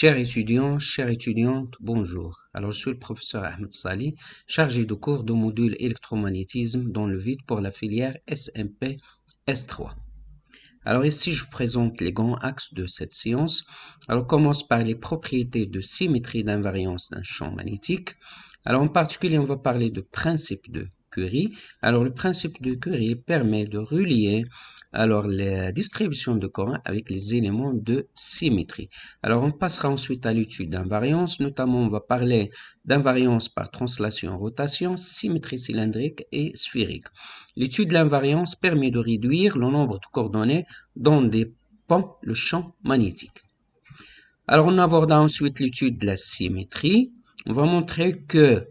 Chers étudiants, chères étudiantes, bonjour. Alors, je suis le professeur Ahmed Sali, chargé de cours de module électromagnétisme dans le vide pour la filière SMP S3. Alors ici, je vous présente les grands axes de cette séance. Alors, on commence par les propriétés de symétrie d'invariance d'un champ magnétique. Alors, en particulier, on va parler de principe de Curie. Alors, le principe de Curie permet de relier la distribution de courant avec les éléments de symétrie. Alors, on passera ensuite à l'étude d'invariance. Notamment, on va parler d'invariance par translation, rotation, symétrie cylindrique et sphérique. L'étude de l'invariance permet de réduire le nombre de coordonnées dont dépend le champ magnétique. Alors, on abordera ensuite l'étude de la symétrie. On va montrer que,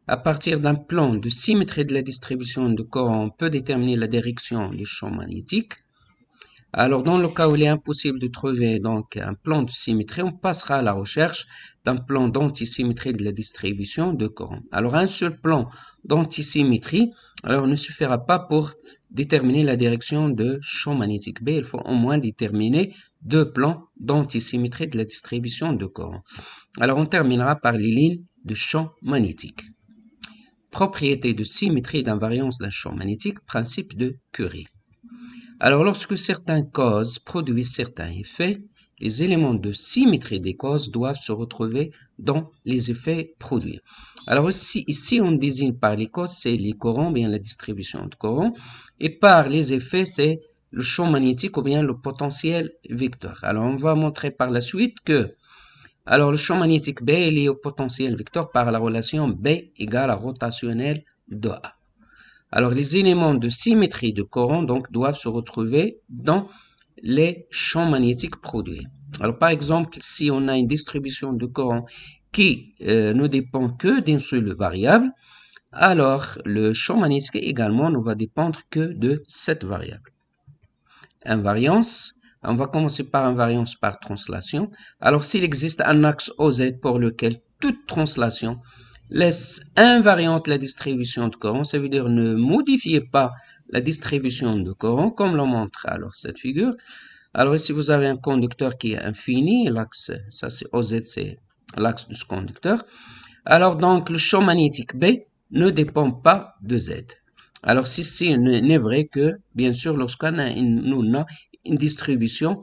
à partir d'un plan de symétrie de la distribution de courant, on peut déterminer la direction du champ magnétique. Alors, dans le cas où il est impossible de trouver donc un plan de symétrie, on passera à la recherche d'un plan d'antisymétrie de la distribution de courant. Alors, un seul plan d'antisymétrie, ne suffira pas pour déterminer la direction de champ magnétique B. Il faut au moins déterminer deux plans d'antisymétrie de la distribution de courant. Alors, on terminera par les lignes de champ magnétique. Propriété de symétrie et d'invariance d'un champ magnétique, principe de Curie. Alors, lorsque certaines causes produisent certains effets, les éléments de symétrie des causes doivent se retrouver dans les effets produits. Alors, ici, on désigne par les causes, c'est les courants, bien la distribution de courants, et par les effets, c'est le champ magnétique ou bien le potentiel vecteur. Alors, on va montrer par la suite que, le champ magnétique B est lié au potentiel vecteur par la relation B égale à rotationnelle de A. Alors, les éléments de symétrie de courant donc doivent se retrouver dans les champs magnétiques produits. Alors, par exemple, si on a une distribution de courant qui ne dépend que d'une seule variable, alors le champ magnétique également ne va dépendre que de cette variable. Invariance. On va commencer par invariance par translation. Alors, s'il existe un axe OZ pour lequel toute translation laisse invariante la distribution de courant, ça veut dire ne modifiez pas la distribution de courant, comme le montre alors cette figure. Alors ici, vous avez un conducteur qui est infini, l'axe, ça c'est OZ, c'est l'axe de ce conducteur. Alors donc, le champ magnétique B ne dépend pas de Z. Alors ceci n'est vrai que, bien sûr, lorsqu'on a une distribution,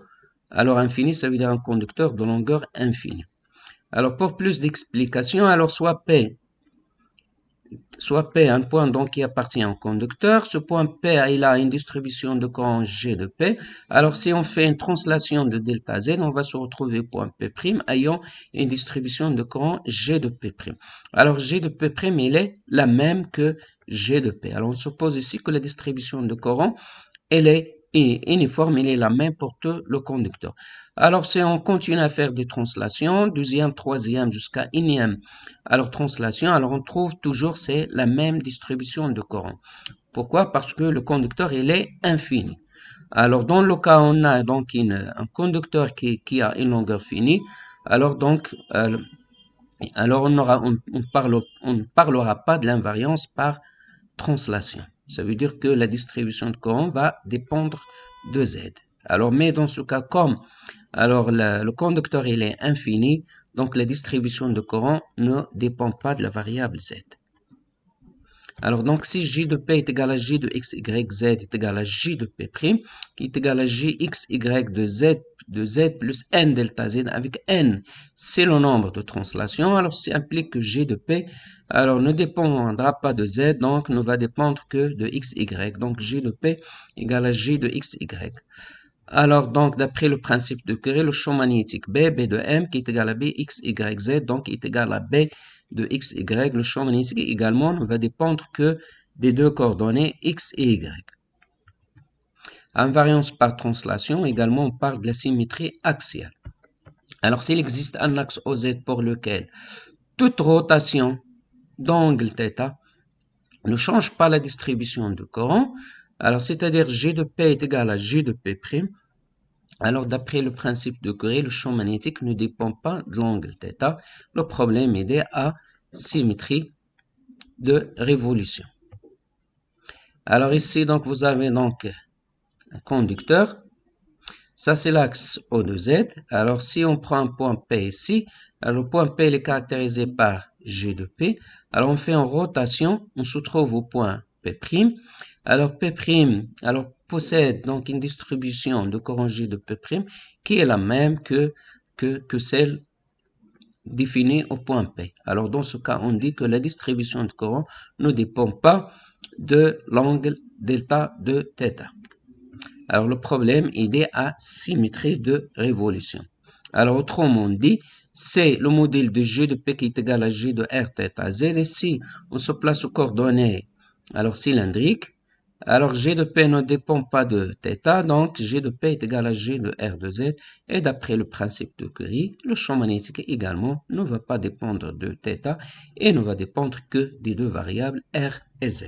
alors infinie, ça veut dire un conducteur de longueur infinie. Alors pour plus d'explications, alors soit P, un point donc qui appartient au conducteur. Ce point P, il a une distribution de courant G de P. Alors, si on fait une translation de delta Z, on va se retrouver point P' ayant une distribution de courant G de P'. Alors, G de P', il est la même que G de P. Alors, on suppose ici que la distribution de courant, elle est uniforme, elle est la même pour tout le conducteur. Alors, si on continue à faire des translations, deuxième, troisième jusqu'à énième, alors translation, alors on trouve toujours c'est la même distribution de courant. Pourquoi? Parce que le conducteur, il est infini. Alors, dans le cas où on a donc un conducteur qui a une longueur finie, alors donc, on ne parlera pas de l'invariance par translation. Ça veut dire que la distribution de courant va dépendre de Z. Alors, mais dans ce cas, comme le conducteur il est infini, donc la distribution de courant ne dépend pas de la variable Z. Alors, donc, si J de P est égal à J de X, Y, Z est égal à J de P', qui est égal à J, X, Y de Z plus N delta Z, avec N, c'est le nombre de translations. Alors, ça implique que J de P, ne dépendra pas de Z, donc ne va dépendre que de X, Y. Donc, J de P égale à J de X, Y. Alors, donc, d'après le principe de Curie, le champ magnétique B de M, qui est égal à B, X, Y, Z, donc, est égal à B de X, Y. Le champ magnétique également ne va dépendre que des deux coordonnées X et Y. Invariance par translation, également, on parle de la symétrie axiale. Alors, s'il existe un axe OZ pour lequel toute rotation d'angle θ ne change pas la distribution de courant, alors, c'est-à-dire G de P est égal à G de P', alors, d'après le principe de Curie, le champ magnétique ne dépend pas de l'angle θ. Le problème est dû à symétrie de révolution. Alors ici, donc, vous avez donc un conducteur. Ça, c'est l'axe O de Z. Alors, si on prend un point P ici, alors le point P il est caractérisé par G de P. Alors, on fait en rotation, on se trouve au point P'. Alors, P', alors, possède donc une distribution de courant G de P' qui est la même que celle définie au point P. Alors, dans ce cas, on dit que la distribution de courant ne dépend pas de l'angle delta de θ. Alors, le problème, il est à symétrie de révolution. Alors, autrement dit, c'est le modèle de G de P qui est égal à G de R θ Z. Et si on se place aux coordonnées alors cylindriques, alors G de P ne dépend pas de θ, donc G de P est égal à G de R de Z. Et d'après le principe de Curie, le champ magnétique également ne va pas dépendre de θ et ne va dépendre que des deux variables R et Z.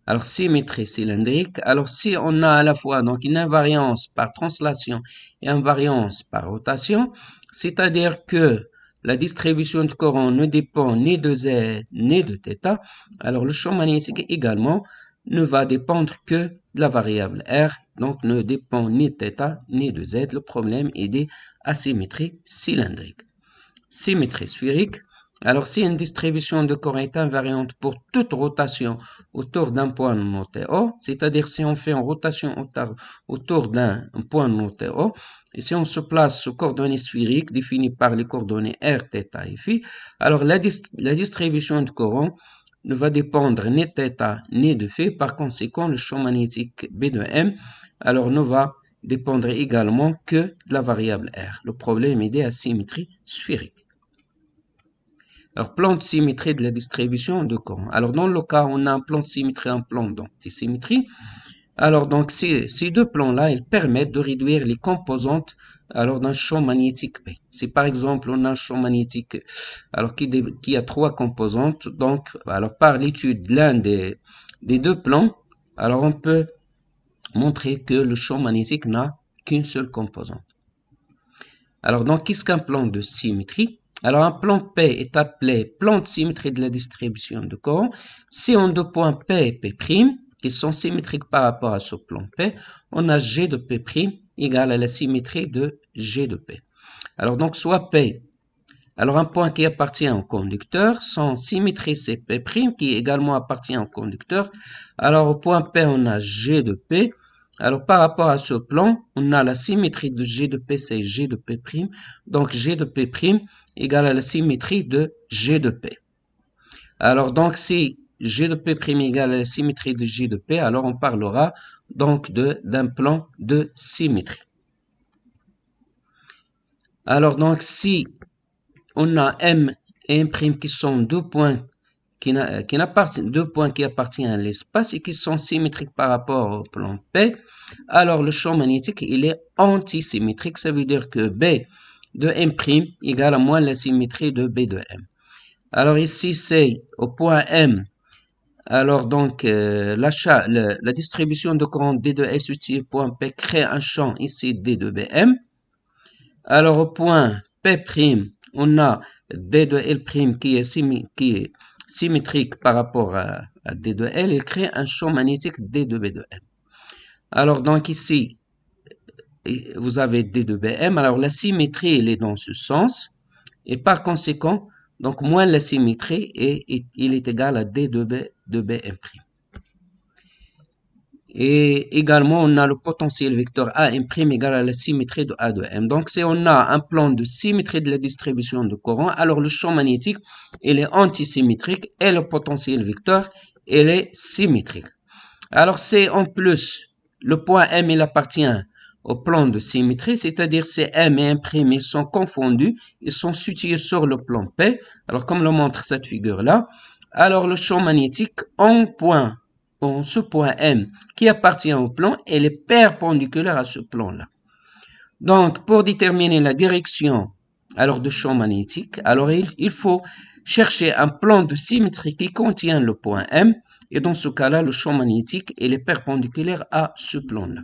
Alors, symétrie cylindrique. Alors, si on a à la fois donc une invariance par translation et invariance par rotation, c'est-à-dire que la distribution de courant ne dépend ni de Z ni de θ, alors le champ magnétique également ne va dépendre que de la variable R, donc ne dépend ni de θ ni de Z. Le problème est des asymétries cylindriques. Symétrie sphérique. Alors, si une distribution de courant est invariante pour toute rotation autour d'un point noté O, c'est-à-dire si on fait une rotation autour d'un point noté O, et si on se place sous coordonnées sphériques définies par les coordonnées R, θ et phi, alors la distribution de courant ne va dépendre ni de θ ni de phi. Par conséquent, le champ magnétique B de M alors ne va dépendre également que de la variable R. Le problème est des asymétries sphériques. Alors, plan de symétrie de la distribution de courant. Alors, dans le cas où on a un plan de symétrie, un plan d'antisymétrie, alors donc ces deux plans-là, ils permettent de réduire les composantes alors d'un champ magnétique P. Si par exemple on a un champ magnétique alors qui a trois composantes, donc alors par l'étude de l'un des deux plans, alors on peut montrer que le champ magnétique n'a qu'une seule composante. Alors donc qu'est-ce qu'un plan de symétrie? Alors, un plan P est appelé plan de symétrie de la distribution de courant si en deux points P et P', qui sont symétriques par rapport à ce plan P, on a G de P' égale à la symétrie de G de P. Alors, donc, soit P, alors un point qui appartient au conducteur, son symétrie c'est P' qui également appartient au conducteur. Alors, au point P, on a G de P. Alors, par rapport à ce plan, on a la symétrie de G de P, c'est G de P'. Donc, G de P' égale à la symétrie de G de P. Alors, donc, si G de P' égale à la symétrie de G de P, alors on parlera donc d'un plan de symétrie. Alors, donc, si on a M et M' qui sont deux points qui appartiennent à l'espace et qui sont symétriques par rapport au plan P, alors le champ magnétique, il est antisymétrique. Ça veut dire que B de M' égale à moins la symétrie de B de M. Alors ici, c'est au point M. Alors donc, la distribution de courant D de S utile point P crée un champ ici D de BM. Alors au point P', on a D de L' qui est symétrique par rapport à D de L. Il crée un champ magnétique D de B de M. Alors donc ici, vous avez D de BM. Alors la symétrie, elle est dans ce sens. Et par conséquent, donc moins la symétrie, il est égal à D de BM'. Et également, on a le potentiel vecteur AM' égal à la symétrie de A de M. Donc, si on a un plan de symétrie de la distribution de courant, alors le champ magnétique, il est antisymétrique et le potentiel vecteur, il est symétrique. Alors, c'est en plus, le point M, il appartient au plan de symétrie, c'est-à-dire c'est M et M', ils sont confondus, ils sont situés sur le plan P. Alors, comme le montre cette figure-là, alors le champ magnétique en ce point M qui appartient au plan, elle est perpendiculaire à ce plan-là. Donc, pour déterminer la direction alors du champ magnétique, alors il faut chercher un plan de symétrie qui contient le point M, et dans ce cas-là, le champ magnétique il est perpendiculaire à ce plan-là.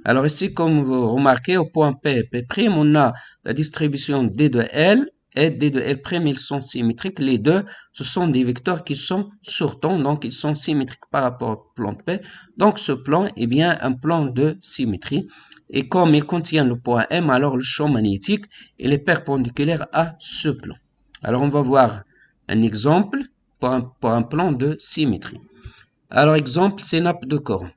Alors ici, comme vous remarquez, au point P et P', on a la distribution D de L et D de L', ils sont symétriques. Les deux, ce sont des vecteurs qui sont sortants, donc ils sont symétriques par rapport au plan P. Donc ce plan est bien un plan de symétrie. Et comme il contient le point M, alors le champ magnétique, il est perpendiculaire à ce plan. Alors on va voir un exemple pour un plan de symétrie. Alors exemple, c'est nappe de courant.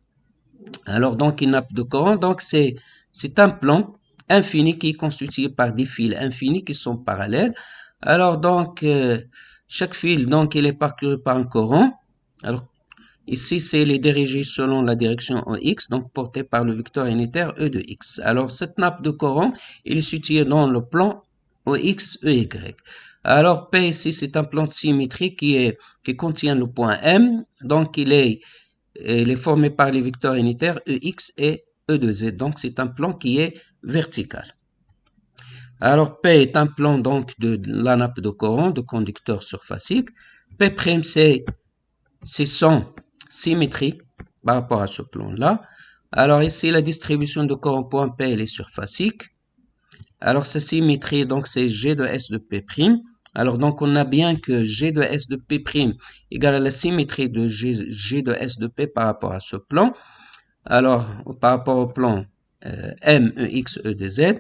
Alors donc une nappe de courant, donc c'est un plan infini qui est constitué par des fils infinis qui sont parallèles. Alors donc chaque fil donc il est parcouru par un courant. Alors ici c'est les dirigés selon la direction en x, donc porté par le vecteur unitaire E de x. Alors cette nappe de courant il est situé dans le plan OX EY. Alors P ici c'est un plan de symétrie qui contient le point M, donc il est formé par les vecteurs unitaires EX et E de Z. Donc c'est un plan qui est vertical. Alors P est un plan donc de la nappe de courant de conducteur surfacique. P' c'est son symétrique par rapport à ce plan-là. Alors ici la distribution de courant point P elle est surfacique. Alors sa symétrie donc c'est G de S de P'. Alors donc on a bien que G de S de P' égale à la symétrie de G de S de P par rapport à ce plan. Alors par rapport au plan M, E, X, E de Z,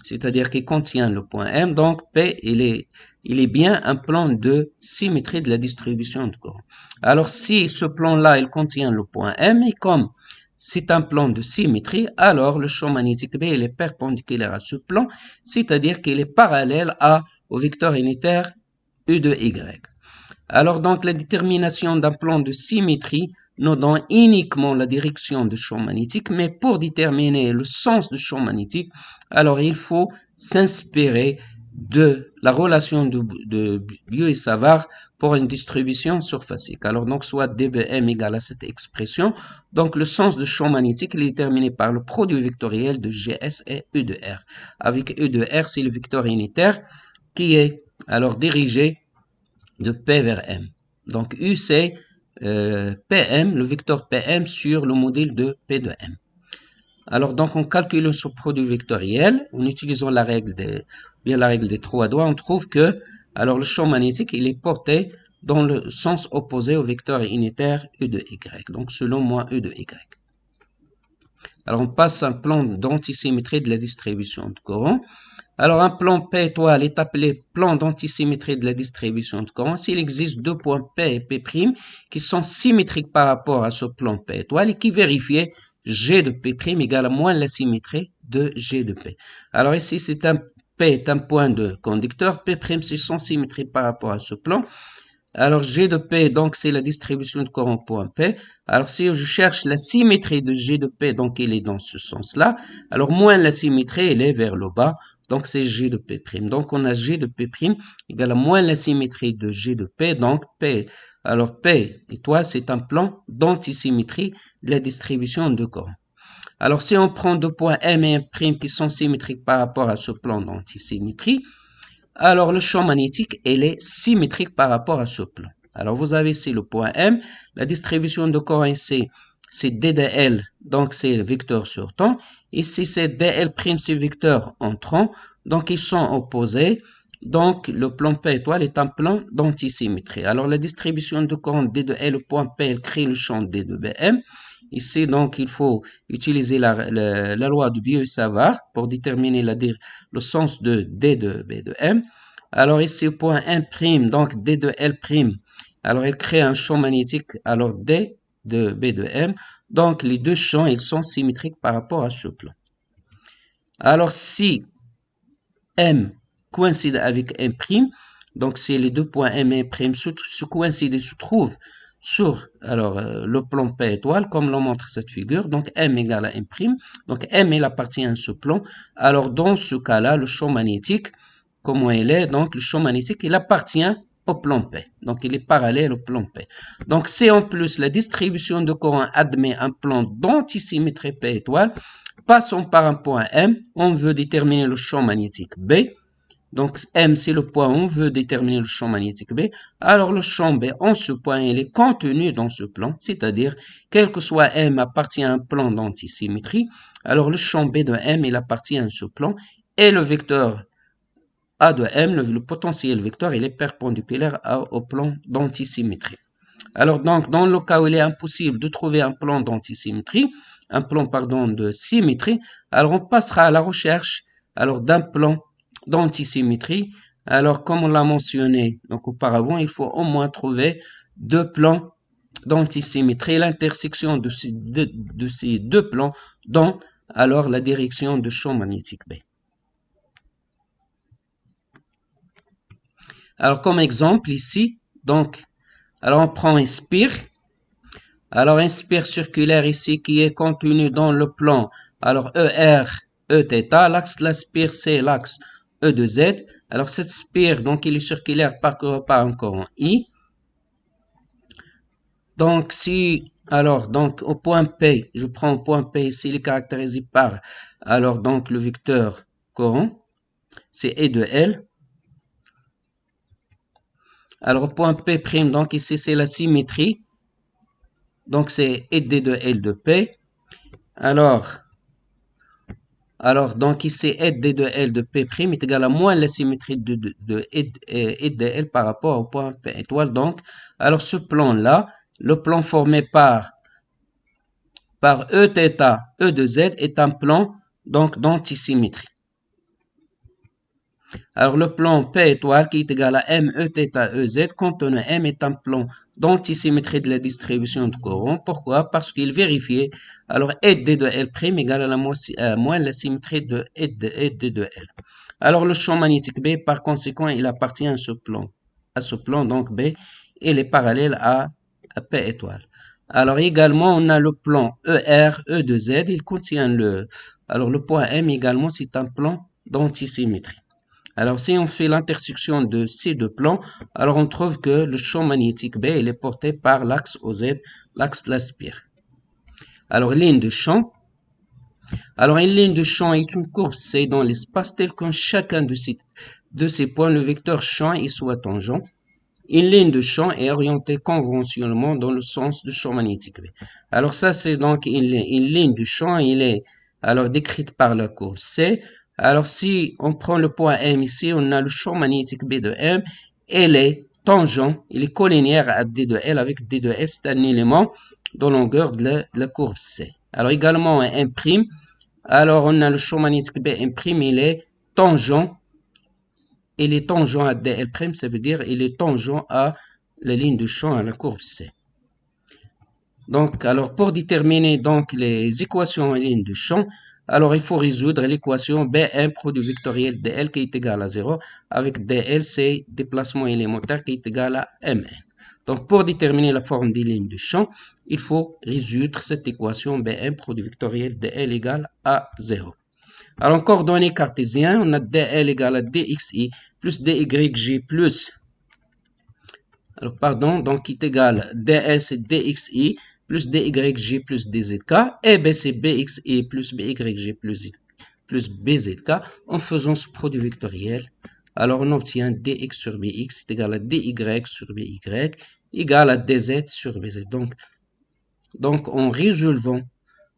c'est-à-dire qu'il contient le point M, donc P il est bien un plan de symétrie de la distribution de courant. Alors si ce plan-là il contient le point M, et comme c'est un plan de symétrie, alors le champ magnétique B il est perpendiculaire à ce plan, c'est-à-dire qu'il est parallèle au vecteur unitaire U de Y. Alors donc la détermination d'un plan de symétrie nous donne uniquement la direction du champ magnétique, mais pour déterminer le sens du champ magnétique, alors il faut s'inspirer de la relation de Biot et Savart pour une distribution surfacique. Alors donc soit dBm égale à cette expression, donc le sens du champ magnétique est déterminé par le produit vectoriel de Gs et U de R. Avec U de R, c'est le vecteur unitaire qui est alors dirigé de P vers M. Donc U c'est PM, le vecteur PM sur le modèle de P de M. Alors donc en calculant ce produit vectoriel, en utilisant la règle des trois doigts, on trouve que alors le champ magnétique il est porté dans le sens opposé au vecteur unitaire U de Y. Donc selon moi U de Y. Alors on passe à un plan d'antisymétrie de la distribution de courant. Alors un plan P étoile est appelé plan d'antisymétrie de la distribution de courant s'il existe deux points P et P' qui sont symétriques par rapport à ce plan P étoile et qui vérifient G de P' égale à moins la symétrie de G de P. Alors ici P est un point de conducteur, P' c'est son symétrie par rapport à ce plan. Alors G de P, donc c'est la distribution de courant point P. Alors si je cherche la symétrie de G de P, donc il est dans ce sens-là. Alors moins la symétrie, elle est vers le bas. Donc c'est G de P'. Donc on a G de P' égale à moins la symétrie de G de P. Donc P. Alors P étoile, c'est un plan d'antisymétrie de la distribution de courant. Alors si on prend deux points M et M' qui sont symétriques par rapport à ce plan d'antisymétrie, alors le champ magnétique il est symétrique par rapport à ce plan. Alors vous avez ici le point M, la distribution de courant ici c'est D de L, donc c'est le vecteur sortant. Ici c'est DL', c'est vecteur entrant, donc ils sont opposés. Donc le plan P étoile est un plan d'antisymétrie. Alors la distribution de courant D de L au point P, elle crée le champ D de BM. Ici, donc, il faut utiliser la loi de Biot et Savart pour déterminer le sens de D de B de M. Alors ici, au point 1', donc D de L', alors il crée un champ magnétique, alors D de B de M. Donc, les deux champs, ils sont symétriques par rapport à ce plan. Alors, si M coïncide avec M', donc si les deux points M et M' se coïncident et se trouvent sur le plan P étoile, comme l'on montre cette figure, donc M égale à M', donc M il appartient à ce plan, alors dans ce cas-là, le champ magnétique, comment il est, donc le champ magnétique, il appartient au plan P, donc il est parallèle au plan P. Donc si en plus la distribution de courant admet un plan d'antisymétrie P étoile, passons par un point M, on veut déterminer le champ magnétique B. Donc M c'est le point où on veut déterminer le champ magnétique B. Alors le champ B en ce point il est contenu dans ce plan, c'est-à-dire quel que soit M appartient à un plan d'antisymétrie. Alors le champ B de M il appartient à ce plan et le vecteur A de M, le potentiel vecteur, il est perpendiculaire au plan d'antisymétrie. Alors donc, dans le cas où il est impossible de trouver un plan d'antisymétrie, de symétrie, alors on passera à la recherche d'un plan d'antisymétrie. Alors comme on l'a mentionné donc auparavant, il faut au moins trouver deux plans d'antisymétrie, l'intersection de ces deux plans dans alors la direction de champ magnétique B. Alors comme exemple ici, donc, alors on prend un spire. Alors un spire circulaire ici qui est contenu dans le plan, alors ER, Eθ, l'axe de la spire c'est l'axe E de Z. Alors cette spire, donc il est circulaire parcouru par un courant I. Donc si, alors donc au point P, je prends au point P ici, il est caractérisé par, alors donc le vecteur courant, c'est E de L. Alors au point P', donc ici c'est la symétrie. Donc c'est ED de L de P. Alors donc ici ED de L de P' est égal à moins la symétrie de E de L par rapport au point P étoile. Donc, alors ce plan-là, le plan formé par Eθ, E de Z est un plan donc d'antisymétrie. Alors le plan P étoile qui est égal à M Eθ Ez, contenant M est un plan d'antisymétrie de la distribution de courant. Pourquoi? Parce qu'il vérifiait alors ED de L' égale à moins la symétrie de ED de L. Alors le champ magnétique B, par conséquent, il appartient à ce plan. Donc B, il est parallèle à P étoile. Alors également, on a le plan ER, E de Z, il contient le point M également, c'est un plan d'antisymétrie. Alors, si on fait l'intersection de ces deux plans, alors on trouve que le champ magnétique B, il est porté par l'axe OZ, l'axe de la spire. Alors, ligne de champ. Alors, une ligne de champ est une courbe C dans l'espace tel que chacun de ces points, le vecteur champ est soit tangent. Une ligne de champ est orientée conventionnellement dans le sens du champ magnétique B. Alors, ça, c'est donc une ligne de champ, il est alors décrite par la courbe C. Alors, si on prend le point M ici, on a le champ magnétique B de M. Il est tangent, il est collinéaire à D de L avec D de S, c'est un élément de longueur de la courbe C. Alors, également, un M'. Alors, on a le champ magnétique B M', il est tangent à dl', ça veut dire il est tangent à la ligne de champ à la courbe C. Donc, alors pour déterminer donc les équations en ligne de champ, alors il faut résoudre l'équation Bm produit vectoriel dl qui est égal à 0 avec dl c'est déplacement élémentaire qui est égal à mn. Donc pour déterminer la forme des lignes de champ, il faut résoudre cette équation Bm produit vectoriel dl égale à 0. Alors en coordonnées cartésiennes, on a dl égale à dxi plus dyj plus, alors pardon, donc qui est égal à dl c'est dxi plus dyj plus dzk, et b c'est bxi plus byj plus bzk, en faisant ce produit vectoriel. Alors on obtient dx sur bx est égal à dy sur by égal à dz sur bz. Donc en résolvant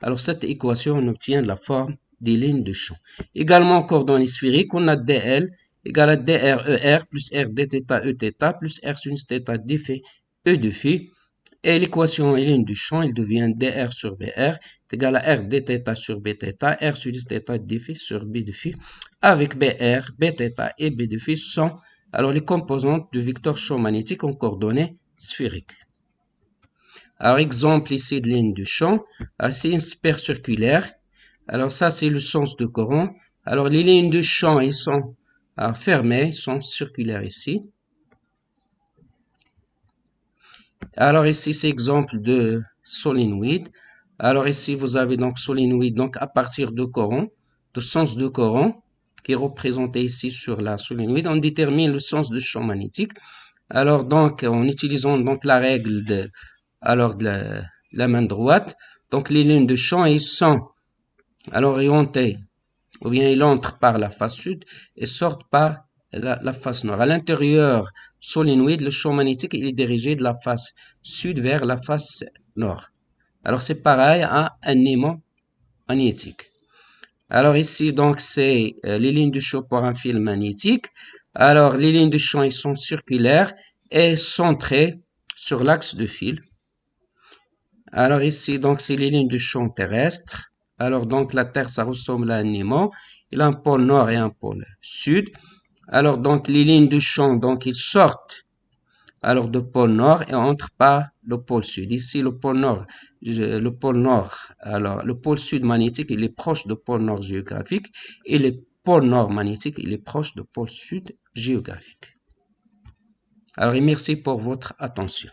alors cette équation, on obtient la forme des lignes de champ. Également en coordonnées sphériques, on a dl égale à drER plus r dθ Eθ plus r sin θ d phi E de phi. Et l'équation est ligne du champ, il devient dr sur br est égal à r dθ sur bθ, r sin θ d phi sur b de phi, avec br, bθ et b de phi sont alors les composantes du vecteur champ magnétique en coordonnées sphériques. Alors, exemple ici de ligne de champ. C'est une sphère circulaire. Alors, ça, c'est le sens de courant. Alors, les lignes de champ, ils sont fermées, ils sont circulaires ici. Alors, ici, c'est exemple de solénoïde. Alors, ici, vous avez donc solénoïde, donc à partir de courant, de sens de courant, qui est représenté ici sur la solénoïde. On détermine le sens du champ magnétique. Alors, donc, en utilisant donc la règle de la main droite, donc les lignes de champ, ils sont orientées, ou bien ils entrent par la face sud et sortent par la face nord. À l'intérieur solénoïde, le champ magnétique il est dirigé de la face sud vers la face nord. Alors c'est pareil à un aimant magnétique. Alors ici, donc, c'est les lignes de champ pour un fil magnétique. Alors, les lignes de champ, elles sont circulaires et centrées sur l'axe de fil. Alors ici, donc, c'est les lignes de champ terrestres. Alors, donc, la Terre, ça ressemble à un aimant. Il a un pôle nord et un pôle sud. Alors, donc, les lignes de champ, donc, ils sortent alors de pôle nord et entrent par le pôle sud. Ici, le pôle nord, alors, le pôle sud magnétique, il est proche du pôle nord géographique et le pôle nord magnétique, il est proche du pôle sud géographique. Alors, et merci pour votre attention.